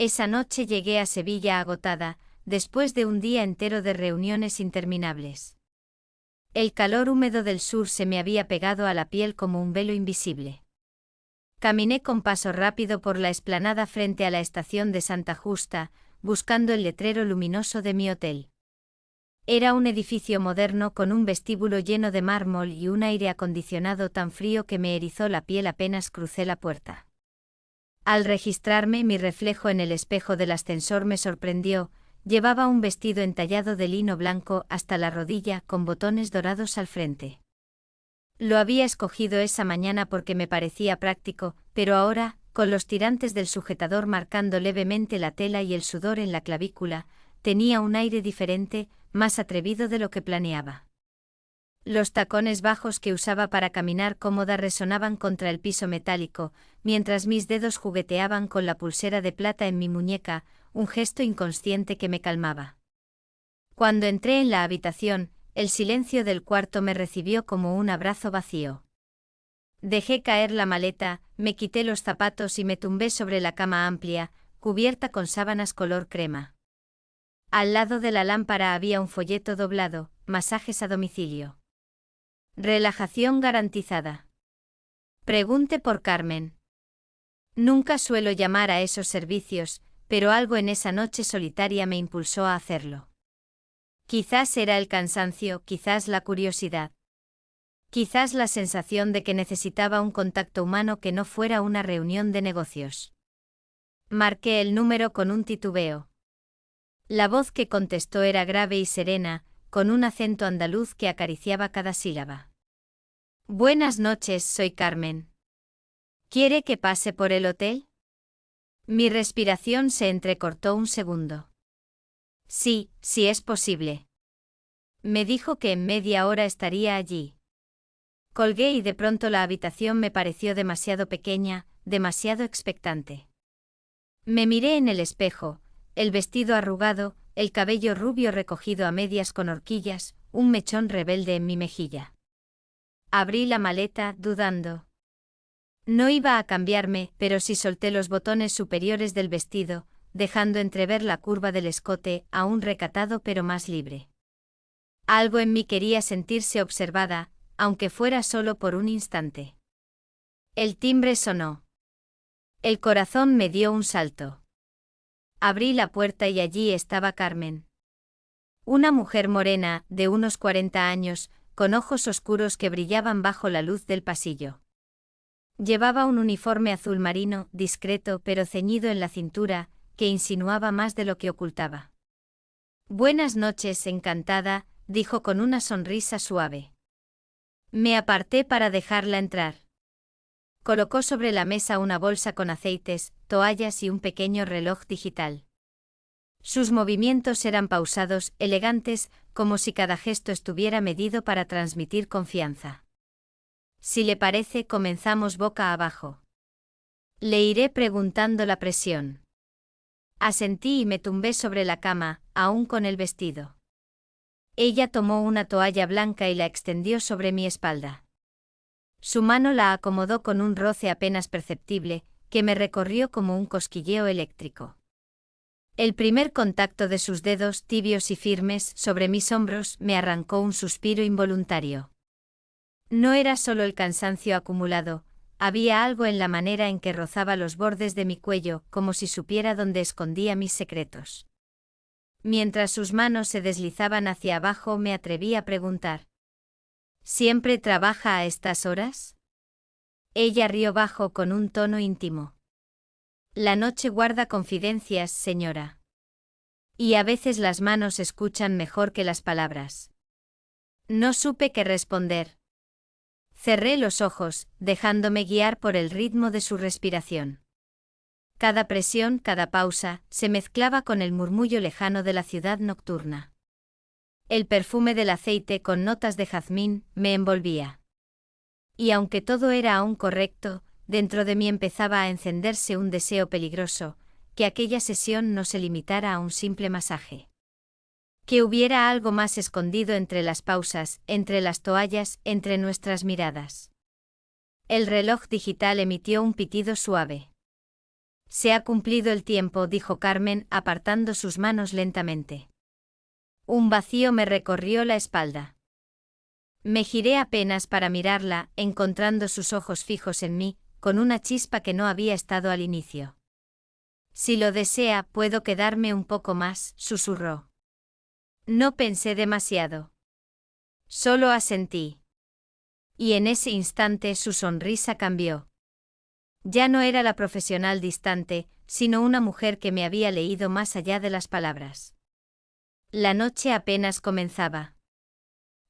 Esa noche llegué a Sevilla agotada, después de un día entero de reuniones interminables. El calor húmedo del sur se me había pegado a la piel como un velo invisible. Caminé con paso rápido por la explanada frente a la estación de Santa Justa, buscando el letrero luminoso de mi hotel. Era un edificio moderno con un vestíbulo lleno de mármol y un aire acondicionado tan frío que me erizó la piel apenas crucé la puerta. Al registrarme, mi reflejo en el espejo del ascensor me sorprendió. Llevaba un vestido entallado de lino blanco hasta la rodilla con botones dorados al frente. Lo había escogido esa mañana porque me parecía práctico, pero ahora, con los tirantes del sujetador marcando levemente la tela y el sudor en la clavícula, tenía un aire diferente, más atrevido de lo que planeaba. Los tacones bajos que usaba para caminar cómoda resonaban contra el piso metálico, mientras mis dedos jugueteaban con la pulsera de plata en mi muñeca, un gesto inconsciente que me calmaba. Cuando entré en la habitación, el silencio del cuarto me recibió como un abrazo vacío. Dejé caer la maleta, me quité los zapatos y me tumbé sobre la cama amplia, cubierta con sábanas color crema. Al lado de la lámpara había un folleto doblado, masajes a domicilio. Relajación garantizada. Pregunte por Carmen. Nunca suelo llamar a esos servicios, pero algo en esa noche solitaria me impulsó a hacerlo. Quizás era el cansancio, quizás la curiosidad. Quizás la sensación de que necesitaba un contacto humano que no fuera una reunión de negocios. Marqué el número con un titubeo. La voz que contestó era grave y serena, con un acento andaluz que acariciaba cada sílaba. Buenas noches, soy Carmen. ¿Quiere que pase por el hotel? Mi respiración se entrecortó un segundo. Sí, si es posible. Me dijo que en media hora estaría allí. Colgué y de pronto la habitación me pareció demasiado pequeña, demasiado expectante. Me miré en el espejo, el vestido arrugado, el cabello rubio recogido a medias con horquillas, un mechón rebelde en mi mejilla. Abrí la maleta, dudando. No iba a cambiarme, pero sí solté los botones superiores del vestido, dejando entrever la curva del escote, aún recatado pero más libre. Algo en mí quería sentirse observada, aunque fuera solo por un instante. El timbre sonó. El corazón me dio un salto. Abrí la puerta y allí estaba Carmen. Una mujer morena, de unos 40 años, con ojos oscuros que brillaban bajo la luz del pasillo. Llevaba un uniforme azul marino, discreto pero ceñido en la cintura, que insinuaba más de lo que ocultaba. Buenas noches, encantada, dijo con una sonrisa suave. Me aparté para dejarla entrar. Colocó sobre la mesa una bolsa con aceites, toallas y un pequeño reloj digital. Sus movimientos eran pausados, elegantes, como si cada gesto estuviera medido para transmitir confianza. Si le parece, comenzamos boca abajo. Le iré preguntando la presión. Asentí y me tumbé sobre la cama, aún con el vestido. Ella tomó una toalla blanca y la extendió sobre mi espalda. Su mano la acomodó con un roce apenas perceptible, que me recorrió como un cosquilleo eléctrico. El primer contacto de sus dedos tibios y firmes sobre mis hombros me arrancó un suspiro involuntario. No era solo el cansancio acumulado, había algo en la manera en que rozaba los bordes de mi cuello, como si supiera dónde escondía mis secretos. Mientras sus manos se deslizaban hacia abajo, me atreví a preguntar: ¿siempre trabaja a estas horas? Ella rió bajo con un tono íntimo. La noche guarda confidencias, señora. Y a veces las manos escuchan mejor que las palabras. No supe qué responder. Cerré los ojos, dejándome guiar por el ritmo de su respiración. Cada presión, cada pausa, se mezclaba con el murmullo lejano de la ciudad nocturna. El perfume del aceite con notas de jazmín me envolvía. Y aunque todo era aún correcto, dentro de mí empezaba a encenderse un deseo peligroso, que aquella sesión no se limitara a un simple masaje. Que hubiera algo más escondido entre las pausas, entre las toallas, entre nuestras miradas. El reloj digital emitió un pitido suave. Se ha cumplido el tiempo, dijo Carmen, apartando sus manos lentamente. Un vacío me recorrió la espalda. Me giré apenas para mirarla, encontrando sus ojos fijos en mí, con una chispa que no había estado al inicio. Si lo desea, puedo quedarme un poco más, susurró. No pensé demasiado. Solo asentí. Y en ese instante su sonrisa cambió. Ya no era la profesional distante, sino una mujer que me había leído más allá de las palabras. La noche apenas comenzaba.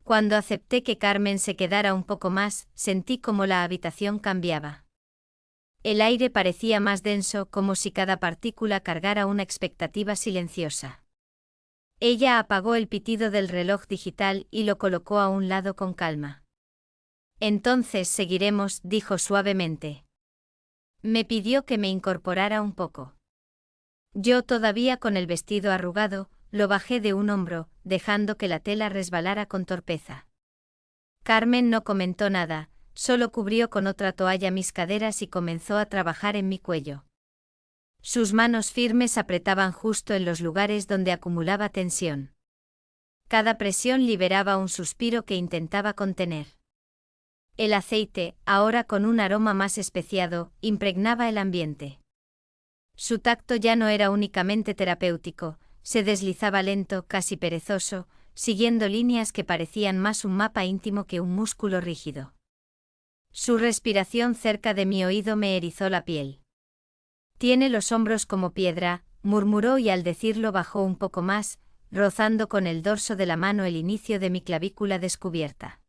Cuando acepté que Carmen se quedara un poco más, sentí como la habitación cambiaba. El aire parecía más denso, como si cada partícula cargara una expectativa silenciosa. Ella apagó el pitido del reloj digital y lo colocó a un lado con calma. Entonces seguiremos, dijo suavemente. Me pidió que me incorporara un poco. Yo, todavía con el vestido arrugado, lo bajé de un hombro, dejando que la tela resbalara con torpeza. Carmen no comentó nada, solo cubrió con otra toalla mis caderas y comenzó a trabajar en mi cuello. Sus manos firmes apretaban justo en los lugares donde acumulaba tensión. Cada presión liberaba un suspiro que intentaba contener. El aceite, ahora con un aroma más especiado, impregnaba el ambiente. Su tacto ya no era únicamente terapéutico, se deslizaba lento, casi perezoso, siguiendo líneas que parecían más un mapa íntimo que un músculo rígido. Su respiración cerca de mi oído me erizó la piel. Tiene los hombros como piedra, murmuró y al decirlo bajó un poco más, rozando con el dorso de la mano el inicio de mi clavícula descubierta.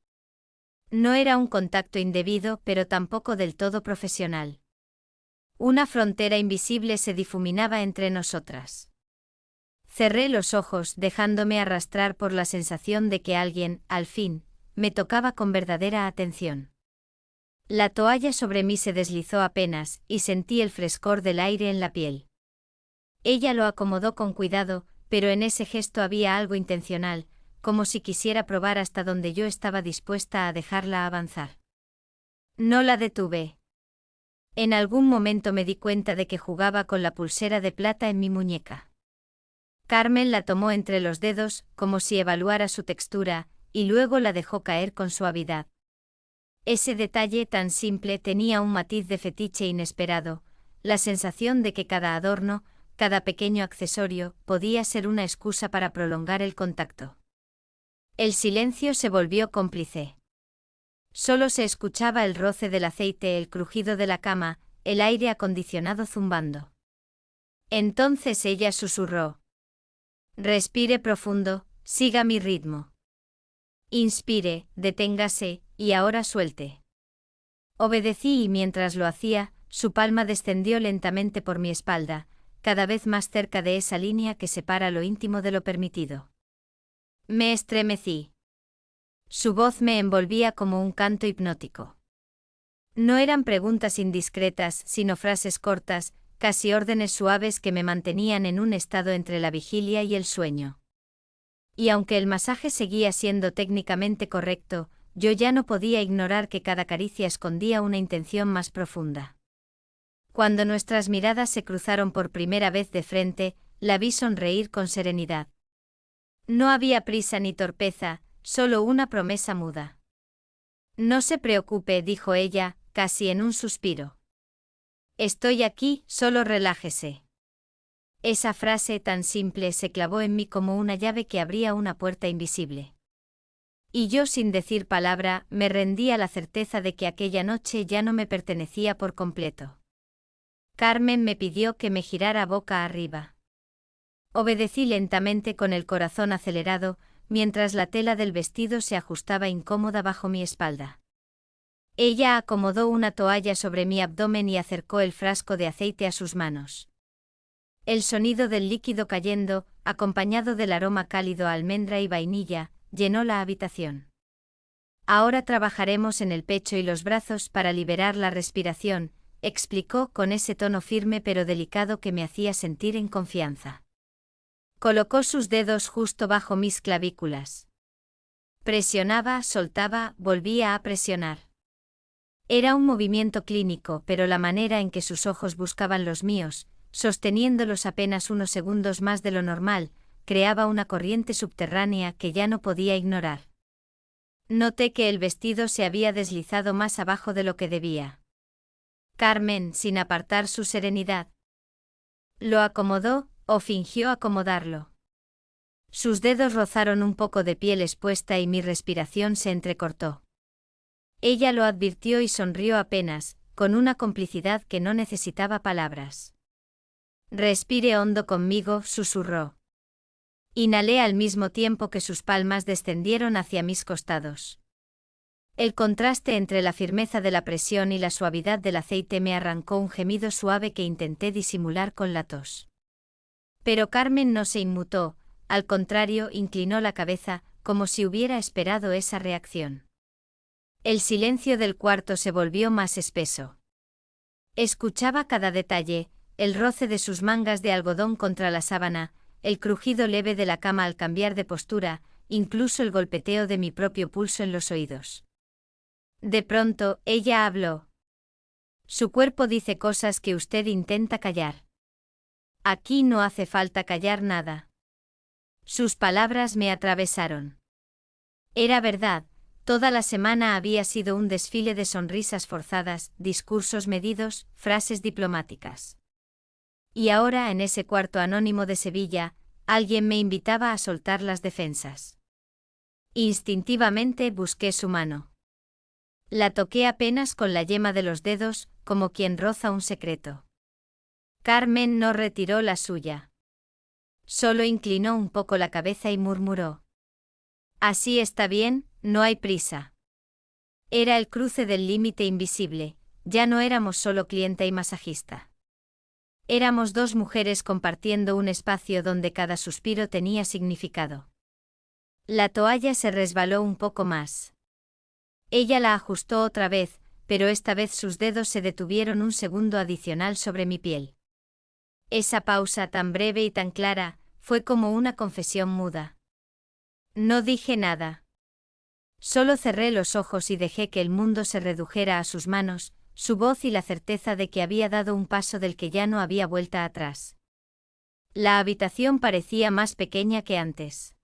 No era un contacto indebido, pero tampoco del todo profesional. Una frontera invisible se difuminaba entre nosotras. Cerré los ojos, dejándome arrastrar por la sensación de que alguien, al fin, me tocaba con verdadera atención. La toalla sobre mí se deslizó apenas, y sentí el frescor del aire en la piel. Ella lo acomodó con cuidado, pero en ese gesto había algo intencional, como si quisiera probar hasta dónde yo estaba dispuesta a dejarla avanzar. No la detuve. En algún momento me di cuenta de que jugaba con la pulsera de plata en mi muñeca. Carmen la tomó entre los dedos, como si evaluara su textura, y luego la dejó caer con suavidad. Ese detalle tan simple tenía un matiz de fetiche inesperado, la sensación de que cada adorno, cada pequeño accesorio, podía ser una excusa para prolongar el contacto. El silencio se volvió cómplice. Solo se escuchaba el roce del aceite, el crujido de la cama, el aire acondicionado zumbando. Entonces ella susurró. Respire profundo, siga mi ritmo. Inspire, deténgase, y ahora suelte. Obedecí y mientras lo hacía, su palma descendió lentamente por mi espalda, cada vez más cerca de esa línea que separa lo íntimo de lo permitido. Me estremecí. Su voz me envolvía como un canto hipnótico. No eran preguntas indiscretas, sino frases cortas, casi órdenes suaves que me mantenían en un estado entre la vigilia y el sueño. Y aunque el masaje seguía siendo técnicamente correcto, yo ya no podía ignorar que cada caricia escondía una intención más profunda. Cuando nuestras miradas se cruzaron por primera vez de frente, la vi sonreír con serenidad. No había prisa ni torpeza, solo una promesa muda. No se preocupe, dijo ella, casi en un suspiro. Estoy aquí, solo relájese. Esa frase tan simple se clavó en mí como una llave que abría una puerta invisible. Y yo, sin decir palabra, me rendí a la certeza de que aquella noche ya no me pertenecía por completo. Carmen me pidió que me girara boca arriba. Obedecí lentamente con el corazón acelerado, mientras la tela del vestido se ajustaba incómoda bajo mi espalda. Ella acomodó una toalla sobre mi abdomen y acercó el frasco de aceite a sus manos. El sonido del líquido cayendo, acompañado del aroma cálido a almendra y vainilla, llenó la habitación. Ahora trabajaremos en el pecho y los brazos para liberar la respiración, explicó con ese tono firme pero delicado que me hacía sentir en confianza. Colocó sus dedos justo bajo mis clavículas. Presionaba, soltaba, volvía a presionar. Era un movimiento clínico, pero la manera en que sus ojos buscaban los míos, sosteniéndolos apenas unos segundos más de lo normal, creaba una corriente subterránea que ya no podía ignorar. Noté que el vestido se había deslizado más abajo de lo que debía. Carmen, sin apartar su serenidad, lo acomodó, o fingió acomodarlo. Sus dedos rozaron un poco de piel expuesta y mi respiración se entrecortó. Ella lo advirtió y sonrió apenas, con una complicidad que no necesitaba palabras. Respire hondo conmigo, susurró. Inhalé al mismo tiempo que sus palmas descendieron hacia mis costados. El contraste entre la firmeza de la presión y la suavidad del aceite me arrancó un gemido suave que intenté disimular con la tos. Pero Carmen no se inmutó, al contrario, inclinó la cabeza, como si hubiera esperado esa reacción. El silencio del cuarto se volvió más espeso. Escuchaba cada detalle, el roce de sus mangas de algodón contra la sábana, el crujido leve de la cama al cambiar de postura, incluso el golpeteo de mi propio pulso en los oídos. De pronto, ella habló. Su cuerpo dice cosas que usted intenta callar. Aquí no hace falta callar nada. Sus palabras me atravesaron. Era verdad, toda la semana había sido un desfile de sonrisas forzadas, discursos medidos, frases diplomáticas. Y ahora en ese cuarto anónimo de Sevilla, alguien me invitaba a soltar las defensas. Instintivamente busqué su mano. La toqué apenas con la yema de los dedos, como quien roza un secreto. Carmen no retiró la suya. Solo inclinó un poco la cabeza y murmuró. Así está bien, no hay prisa. Era el cruce del límite invisible, ya no éramos solo clienta y masajista. Éramos dos mujeres compartiendo un espacio donde cada suspiro tenía significado. La toalla se resbaló un poco más. Ella la ajustó otra vez, pero esta vez sus dedos se detuvieron un segundo adicional sobre mi piel. Esa pausa tan breve y tan clara, fue como una confesión muda. No dije nada. Solo cerré los ojos y dejé que el mundo se redujera a sus manos, su voz y la certeza de que había dado un paso del que ya no había vuelta atrás. La habitación parecía más pequeña que antes.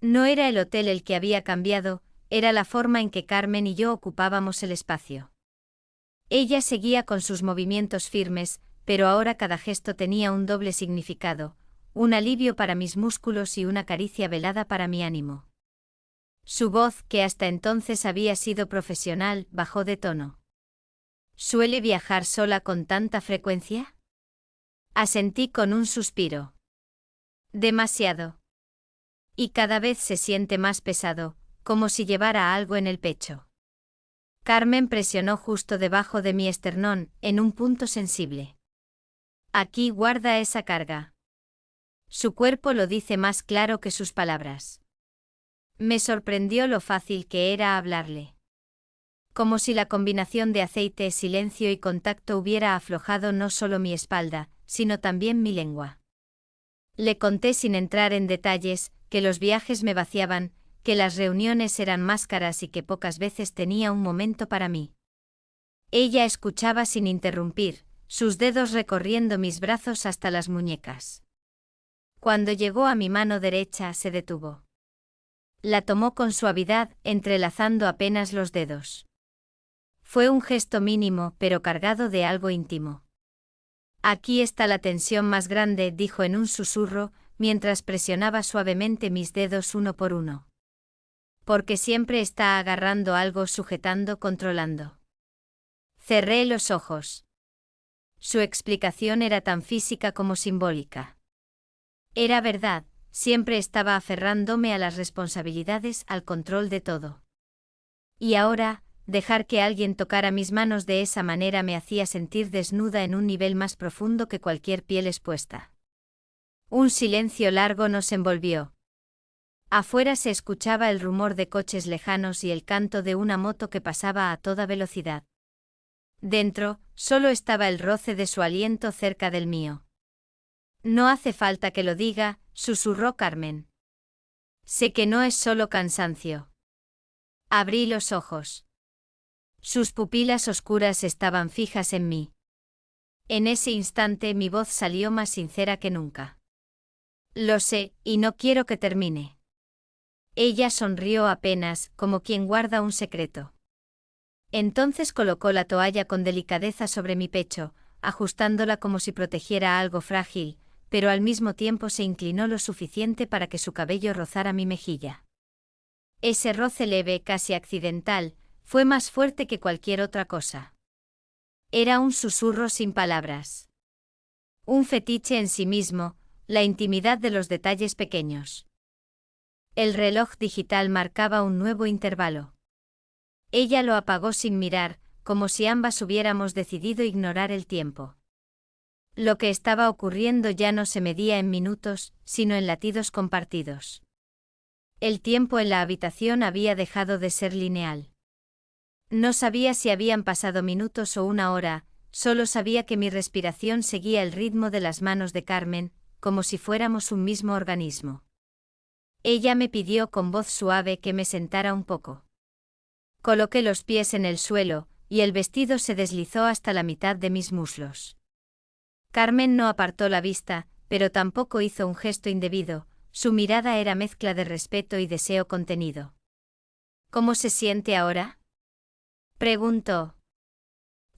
No era el hotel el que había cambiado, era la forma en que Carmen y yo ocupábamos el espacio. Ella seguía con sus movimientos firmes, pero ahora cada gesto tenía un doble significado, un alivio para mis músculos y una caricia velada para mi ánimo. Su voz, que hasta entonces había sido profesional, bajó de tono. ¿Suele viajar sola con tanta frecuencia? Asentí con un suspiro. Demasiado. Y cada vez se siente más pesado, como si llevara algo en el pecho. Carmen presionó justo debajo de mi esternón, en un punto sensible. Aquí guarda esa carga. Su cuerpo lo dice más claro que sus palabras. Me sorprendió lo fácil que era hablarle. Como si la combinación de aceite, silencio y contacto hubiera aflojado no solo mi espalda, sino también mi lengua. Le conté sin entrar en detalles, que los viajes me vaciaban, que las reuniones eran máscaras y que pocas veces tenía un momento para mí. Ella escuchaba sin interrumpir, sus dedos recorriendo mis brazos hasta las muñecas. Cuando llegó a mi mano derecha, se detuvo. La tomó con suavidad, entrelazando apenas los dedos. Fue un gesto mínimo, pero cargado de algo íntimo. Aquí está la tensión más grande, dijo en un susurro, mientras presionaba suavemente mis dedos uno por uno. Porque siempre está agarrando algo, sujetando, controlando. Cerré los ojos. Su explicación era tan física como simbólica. Era verdad, siempre estaba aferrándome a las responsabilidades, al control de todo. Y ahora, dejar que alguien tocara mis manos de esa manera me hacía sentir desnuda en un nivel más profundo que cualquier piel expuesta. Un silencio largo nos envolvió. Afuera se escuchaba el rumor de coches lejanos y el canto de una moto que pasaba a toda velocidad. Dentro, solo estaba el roce de su aliento cerca del mío. No hace falta que lo diga, susurró Carmen. Sé que no es solo cansancio. Abrí los ojos. Sus pupilas oscuras estaban fijas en mí. En ese instante mi voz salió más sincera que nunca. Lo sé, y no quiero que termine. Ella sonrió apenas, como quien guarda un secreto. Entonces colocó la toalla con delicadeza sobre mi pecho, ajustándola como si protegiera algo frágil, pero al mismo tiempo se inclinó lo suficiente para que su cabello rozara mi mejilla. Ese roce leve, casi accidental, fue más fuerte que cualquier otra cosa. Era un susurro sin palabras. Un fetiche en sí mismo, la intimidad de los detalles pequeños. El reloj digital marcaba un nuevo intervalo. Ella lo apagó sin mirar, como si ambas hubiéramos decidido ignorar el tiempo. Lo que estaba ocurriendo ya no se medía en minutos, sino en latidos compartidos. El tiempo en la habitación había dejado de ser lineal. No sabía si habían pasado minutos o una hora, solo sabía que mi respiración seguía el ritmo de las manos de Carmen, como si fuéramos un mismo organismo. Ella me pidió con voz suave que me sentara un poco. Coloqué los pies en el suelo, y el vestido se deslizó hasta la mitad de mis muslos. Carmen no apartó la vista, pero tampoco hizo un gesto indebido, su mirada era mezcla de respeto y deseo contenido. ¿Cómo se siente ahora?, preguntó.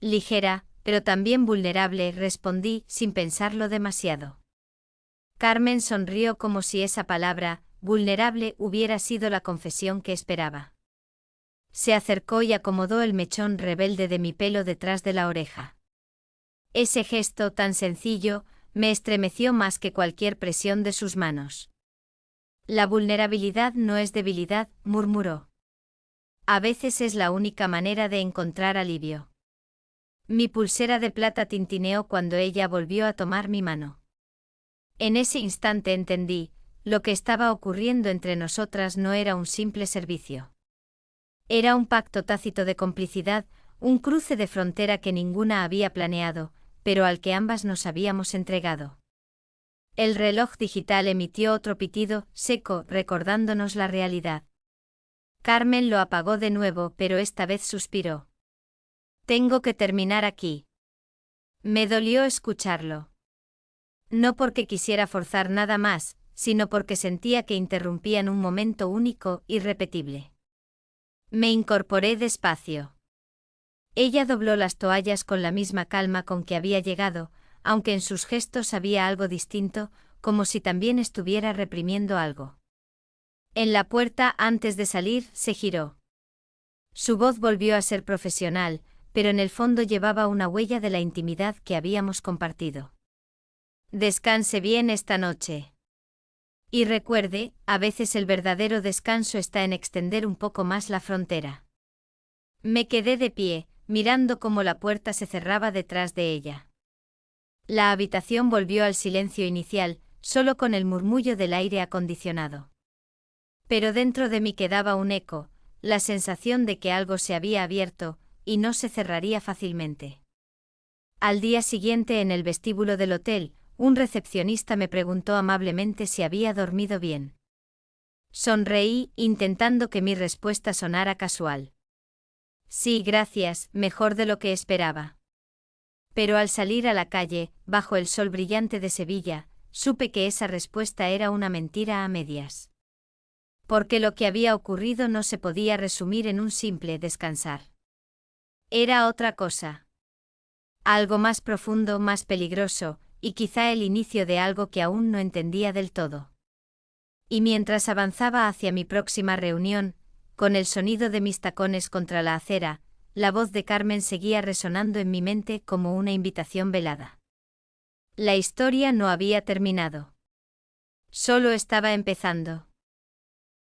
Ligera, pero también vulnerable, respondí, sin pensarlo demasiado. Carmen sonrió como si esa palabra, vulnerable, hubiera sido la confesión que esperaba. Se acercó y acomodó el mechón rebelde de mi pelo detrás de la oreja. Ese gesto tan sencillo me estremeció más que cualquier presión de sus manos. La vulnerabilidad no es debilidad, murmuró. A veces es la única manera de encontrar alivio. Mi pulsera de plata tintineó cuando ella volvió a tomar mi mano. En ese instante entendí, lo que estaba ocurriendo entre nosotras no era un simple servicio. Era un pacto tácito de complicidad, un cruce de frontera que ninguna había planeado, pero al que ambas nos habíamos entregado. El reloj digital emitió otro pitido, seco, recordándonos la realidad. Carmen lo apagó de nuevo, pero esta vez suspiró. Tengo que terminar aquí. Me dolió escucharlo. No porque quisiera forzar nada más, sino porque sentía que interrumpían un momento único, irrepetible. Me incorporé despacio. Ella dobló las toallas con la misma calma con que había llegado, aunque en sus gestos había algo distinto, como si también estuviera reprimiendo algo. En la puerta, antes de salir, se giró. Su voz volvió a ser profesional, pero en el fondo llevaba una huella de la intimidad que habíamos compartido. Descanse bien esta noche. Y recuerde, a veces el verdadero descanso está en extender un poco más la frontera. Me quedé de pie, mirando cómo la puerta se cerraba detrás de ella. La habitación volvió al silencio inicial, solo con el murmullo del aire acondicionado. Pero dentro de mí quedaba un eco, la sensación de que algo se había abierto, y no se cerraría fácilmente. Al día siguiente en el vestíbulo del hotel, un recepcionista me preguntó amablemente si había dormido bien. Sonreí, intentando que mi respuesta sonara casual. Sí, gracias, mejor de lo que esperaba. Pero al salir a la calle, bajo el sol brillante de Sevilla, supe que esa respuesta era una mentira a medias. Porque lo que había ocurrido no se podía resumir en un simple descansar. Era otra cosa. Algo más profundo, más peligroso, y quizá el inicio de algo que aún no entendía del todo. Y mientras avanzaba hacia mi próxima reunión, con el sonido de mis tacones contra la acera, la voz de Carmen seguía resonando en mi mente como una invitación velada. La historia no había terminado. Solo estaba empezando.